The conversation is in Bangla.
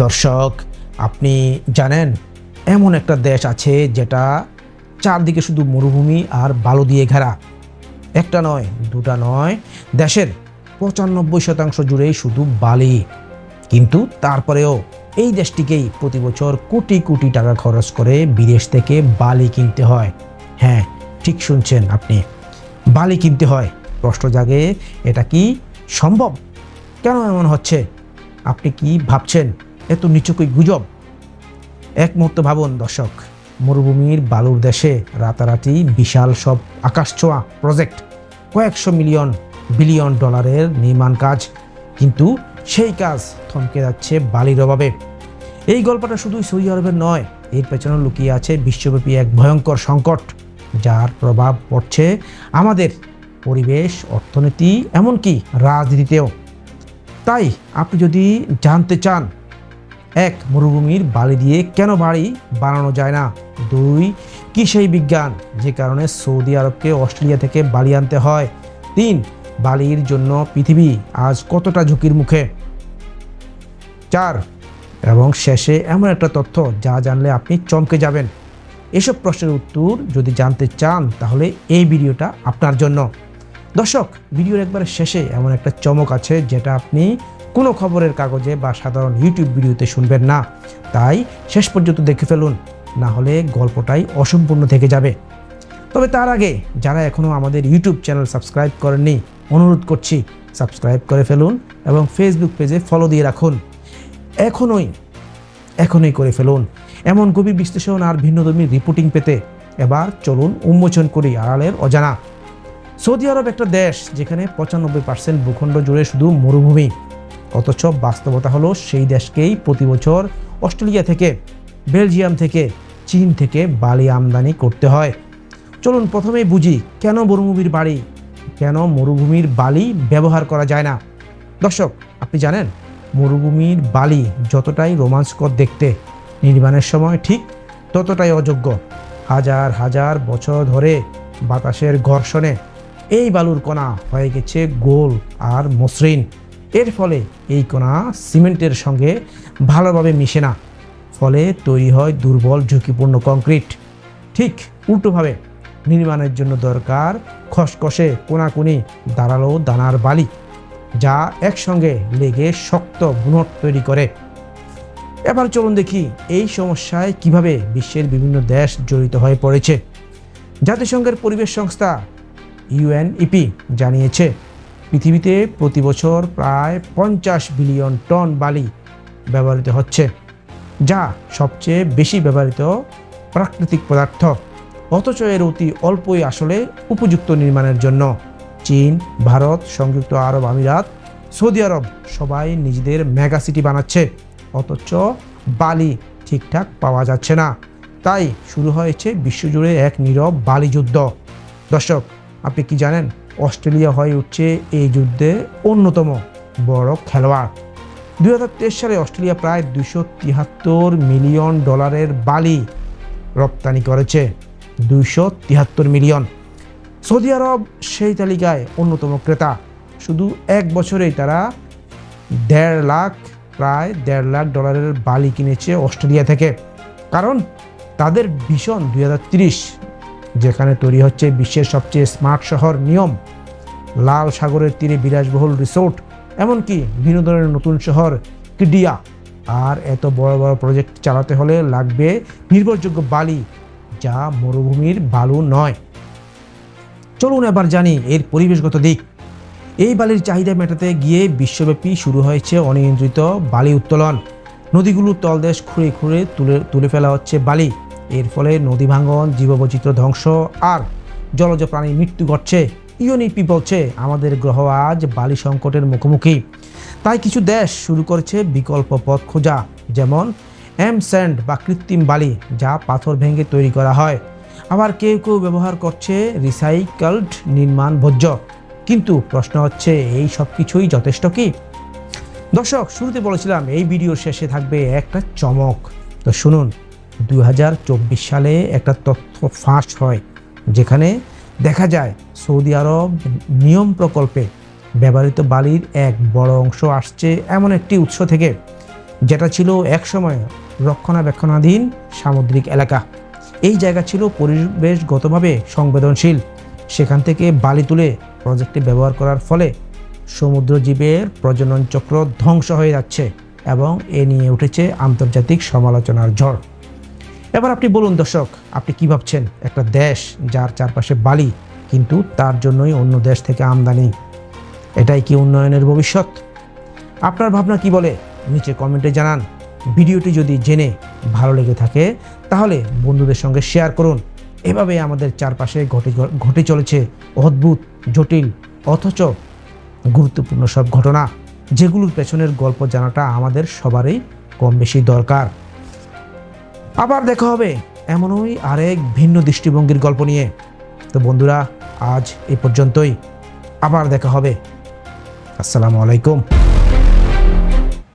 দর্শক, আপনি জানেন এমন একটা দেশ আছে যেটা চারদিকে শুধু মরুভূমি আর বালু দিয়ে ঘেরা। একটা নয়, দুটা নয়, দেশের ৯৫% জুড়েই শুধু বালি। কিন্তু তারপরেও এই দেশটিকেই প্রতি বছর কোটি কোটি টাকা খরচ করে বিদেশ থেকে বালি কিনতে হয়। হ্যাঁ, ঠিক শুনছেন আপনি, বালি কিনতে হয়। প্রশ্ন জাগে, এটা কি সম্ভব? কেন এমন হচ্ছে? আপনি কি ভাবছেন এত নিচুকই গুজব? এক মুহূর্ত ভাবুন দর্শক, মরুভূমির বালুর দেশে রাতারাতি বিশাল সব আকাশছোঁয়া প্রজেক্ট, কয়েকশো বিলিয়ন ডলারের নির্মাণ কাজ, কিন্তু সেই কাজ থমকে যাচ্ছে বালির অভাবে। এই গল্পটা শুধু সৌদি আরবের নয়, এর পেছনে লুকিয়ে আছে বিশ্বব্যাপী এক ভয়ঙ্কর সংকট, যার প্রভাব পড়ছে আমাদের পরিবেশ, অর্থনীতি, এমনকি রাজনীতিতেও। তাই আপনি যদি জানতে চান, এক, মরুভূমির বালি দিয়ে কেন বাড়ি বানানো যায় না? দুই, কি সেই বিজ্ঞান যে কারণে সৌদি আরবকে অস্ট্রেলিয়া থেকে বালি আনতে হয়? তিন, বালির জন্য পৃথিবী আজ কতটা ঝুঁকির মুখে? চার, এবং শেষে এমন একটা তথ্য যা জানলে আপনি চমকে যাবেন। এসব প্রশ্নের উত্তর যদি জানতে চান, তাহলে এই ভিডিওটা আপনার জন্য। দর্শক, ভিডিওর একবারে শেষে এমন একটা চমক আছে যেটা আপনি কোনো খবরের কাগজে বা সাধারণ ইউটিউব ভিডিওতে শুনবেন না। তাই শেষ পর্যন্ত দেখে ফেলুন, না হলে গল্পটাই অসম্পূর্ণ থেকে যাবে। তবে তার আগে যারা এখনও আমাদের ইউটিউব চ্যানেল সাবস্ক্রাইব করেননি, অনুরোধ করছি সাবস্ক্রাইব করে ফেলুন এবং ফেসবুক পেজে ফলো দিয়ে রাখুন। এখনই করে ফেলুন। এমন গভীর বিশ্লেষণ আর ভিন্নধর্মী রিপোর্টিং পেতে এবার চলুন উন্মোচন করি আড়ালের অজানা। সৌদি আরব একটা দেশ যেখানে ৯৫% ভূখণ্ড জুড়ে শুধু মরুভূমি, অথচ বাস্তবতা হলো সেই দেশকেই প্রতি বছর অস্ট্রেলিয়া থেকে, বেলজিয়াম থেকে, চীন থেকে বালি আমদানি করতে হয়। চলুন প্রথমেই বুঝি কেন মরুভূমির বালি ব্যবহার করা যায় না। দর্শক, আপনি জানেন মরুভূমির বালি যতটাই রোমাঞ্চকর দেখতে, নির্মাণের সময় ঠিক ততটাই অযোগ্য। হাজার হাজার বছর ধরে বাতাসের ঘর্ষণে এই বালুর কণা হয়ে গেছে গোল আর মসৃণ। এর ফলে এই কণা সিমেন্টের সঙ্গে ভালোভাবে মিশে না, ফলে তৈরি হয় দুর্বল ঝুঁকিপূর্ণ কংক্রিট। ঠিক উল্টোভাবে নির্মাণের জন্য দরকার খসখসে কোনাকুনি ধারালো দানার বালি, যা একসঙ্গে লেগে শক্ত বুনট তৈরি করে। এবার চলুন দেখি এই সমস্যায় কিভাবে বিশ্বের বিভিন্ন দেশ জড়িত হয়ে পড়েছে। জাতিসংঘের পরিবেশ সংস্থা ইউএনইপি জানিয়েছে, পৃথিবীতে প্রতি বছর প্রায় ৫০ বিলিয়ন টন বালি ব্যবহৃত হচ্ছে, যা সবচেয়ে বেশি ব্যবহৃত প্রাকৃতিক পদার্থ। অথচ এর অতি অল্পই আসলে উপযুক্ত নির্মাণের জন্য। চীন, ভারত, সংযুক্ত আরব আমিরাত, সৌদি আরব সবাই নিজেদের মেগা সিটি বানাচ্ছে, অথচ বালি ঠিকঠাক পাওয়া যাচ্ছে না। তাই শুরু হয়েছে বিশ্বজুড়ে এক নীরব বালি যুদ্ধ। দর্শক, আপনি কি জানেন অস্ট্রেলিয়া হয়ে উঠছে এই যুদ্ধে অন্যতম বড় খেলোয়াড়। ২০২৩ সালে অস্ট্রেলিয়া প্রায় $২৭৩ মিলিয়ন বালি রপ্তানি করেছে। ২৭৩ মিলিয়ন। সৌদি আরব সেই তালিকায় অন্যতম ক্রেতা। শুধু এক বছরেই তারা প্রায় দেড় লাখ ডলারের বালি কিনেছে অস্ট্রেলিয়া থেকে। কারণ তাদের ভিশন ২০৩০, যেখানে তৈরি হচ্ছে বিশ্বের সবচেয়ে স্মার্ট শহর নিয়ম, লাল সাগরের তীরে বিলাসবহুল রিসোর্ট, এমনকি বিনোদনের নতুন শহর কিডিয়া। আর এত বড় বড় প্রজেক্ট চালাতে হলে লাগবে নির্ভরযোগ্য বালি, যা মরুভূমির বালু নয়। চলুন এবার জানি এর পরিবেশগত দিক। এই বালির চাহিদা মেটাতে গিয়ে বিশ্বব্যাপী শুরু হয়েছে অনিয়ন্ত্রিত বালি উত্তোলন। নদীগুলোর তলদেশ খুঁড়ে খুঁড়ে তুলে ফেলা হচ্ছে বালি। এর ফলে নদী ভাঙন, জীববৈচিত্র্য ধ্বংস আর জলজ প্রাণীর মৃত্যু ঘটছে। ইউএনইপি বলছে আমাদের গ্রহ আজ বালি সংকটের মুখোমুখি। তাই কিছু দেশ শুরু করেছে বিকল্প পথ খোঁজা, যেমন স্যান্ড বা কৃত্রিম বালি, যা পাথর ভেঙে তৈরি করা হয়। আবার কেউ কেউ ব্যবহার করছে রিসাইকেলড নির্মাণ বর্জ্য। কিন্তু প্রশ্ন হচ্ছে, এই সব কিছুই যথেষ্ট কি? দর্শক, শুরুতে বলেছিলাম এই ভিডিওর শেষে থাকবে একটা চমক। তো শুনুন, ২০২৪ সালে একটা তথ্য ফাঁস হয়, যেখানে দেখা যায় সৌদি আরব নিয়ম প্রকল্পে ব্যবহৃত বালির এক বড় অংশ আসছে এমন একটি উৎস থেকে, যেটা ছিল একসময় রক্ষণাবেক্ষণাধীন সামুদ্রিক এলাকা। এই জায়গা ছিল পরিবেশগতভাবে সংবেদনশীল। সেখান থেকে বালি তুলে প্রজেক্টে ব্যবহার করার ফলে সমুদ্রজীবের প্রজনন চক্র ধ্বংস হয়ে যাচ্ছে এবং এ নিয়ে উঠেছে আন্তর্জাতিক সমালোচনার ঝড়। এবার আপনি বলুন দর্শক, আপনি কি ভাবছেন? একটা দেশ যার চারপাশে বালি, কিন্তু তার জন্যই অন্য দেশ থেকে আমদানি, এটাই কি উন্নয়নের ভবিষ্যৎ? আপনার ভাবনা কি বলে নিচে কমেন্টে জানান। ভিডিওটি যদি জেনে ভালো লেগে থাকে তাহলে বন্ধুদের সঙ্গে শেয়ার করুন। এভাবে আমাদের চারপাশে ঘটে চলেছে অদ্ভুত, জটিল অথচ গুরুত্বপূর্ণ সব ঘটনা, যেগুলোর পেছনের গল্প জানাটা আমাদের সবারই কম বেশি দরকার। আবার দেখা হবে এমনই আরেক ভিন্ন দৃষ্টিভঙ্গির গল্প নিয়ে। তো বন্ধুরা, আজ এই পর্যন্তই। আবার দেখা হবে। আসসালামু আলাইকুম।